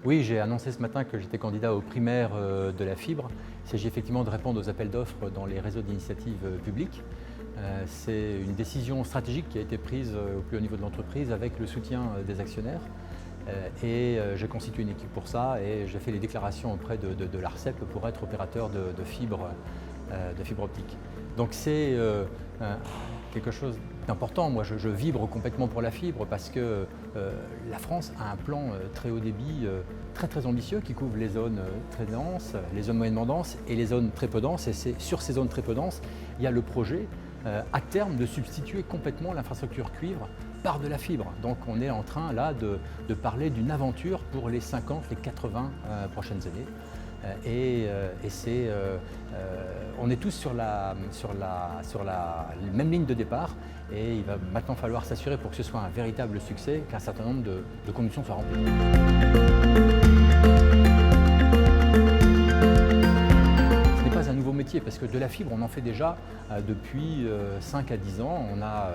Oui, j'ai annoncé ce matin que j'étais candidat aux primaires de la fibre. Il s'agit effectivement de répondre aux appels d'offres dans les réseaux d'initiative publiques. C'est une décision stratégique qui a été prise au plus haut niveau de l'entreprise avec le soutien des actionnaires. J'ai constitué une équipe pour ça et j'ai fait les déclarations auprès de l'ARCEP pour être opérateur de fibre optique. Donc c'est quelque chose d'important. Moi, je vibre complètement pour la fibre parce que la France a un plan très haut débit très ambitieux qui couvre les zones très denses, les zones moyennement denses et les zones très peu denses. Et c'est sur ces zones très peu denses, il y a le projet à terme de substituer complètement l'infrastructure cuivre par de la fibre. Donc on est en train là de parler d'une aventure pour les 50, les 80 prochaines années. On est tous sur la même ligne de départ et il va maintenant falloir s'assurer pour que ce soit un véritable succès qu'un certain nombre de conditions soient remplies. Ce n'est pas un nouveau métier parce que de la fibre on en fait déjà depuis 5 à 10 ans. On a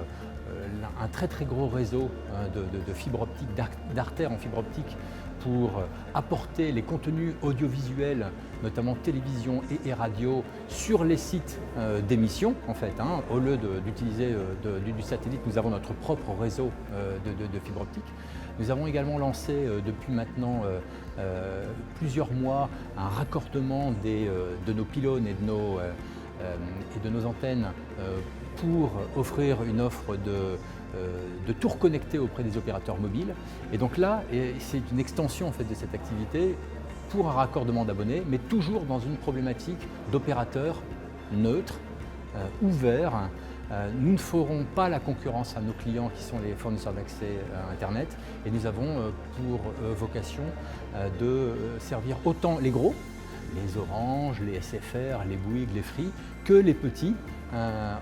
un très gros réseau de fibre optique, d'artères en fibre optique pour apporter les contenus audiovisuels, notamment télévision et radio, sur les sites d'émission en fait. Au lieu d'utiliser du satellite, nous avons notre propre réseau de fibre optique. Nous avons également lancé depuis maintenant plusieurs mois un raccordement de nos pylônes et de nos antennes pour offrir une offre de tours connectés auprès des opérateurs mobiles. Et donc là, c'est une extension en fait, de cette activité pour un raccordement d'abonnés, mais toujours dans une problématique d'opérateurs neutres, ouverts. Nous ne ferons pas la concurrence à nos clients qui sont les fournisseurs d'accès à Internet et nous avons pour vocation de servir autant les gros, les Orange, les SFR, les Bouygues, les Free, que les petits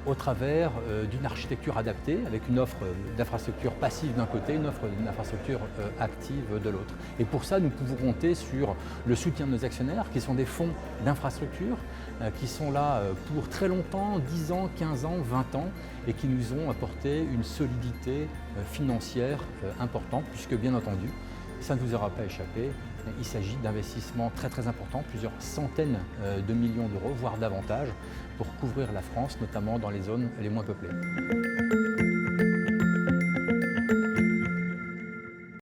au travers d'une architecture adaptée avec une offre d'infrastructure passive d'un côté, une offre d'infrastructure active de l'autre. Et pour ça, nous pouvons compter sur le soutien de nos actionnaires qui sont des fonds d'infrastructure qui sont là pour très longtemps, 10 ans, 15 ans, 20 ans et qui nous ont apporté une solidité financière importante puisque bien entendu, ça ne vous aura pas échappé, il s'agit d'investissements très importants, plusieurs centaines de millions d'euros, voire davantage, pour couvrir la France, notamment dans les zones les moins peuplées.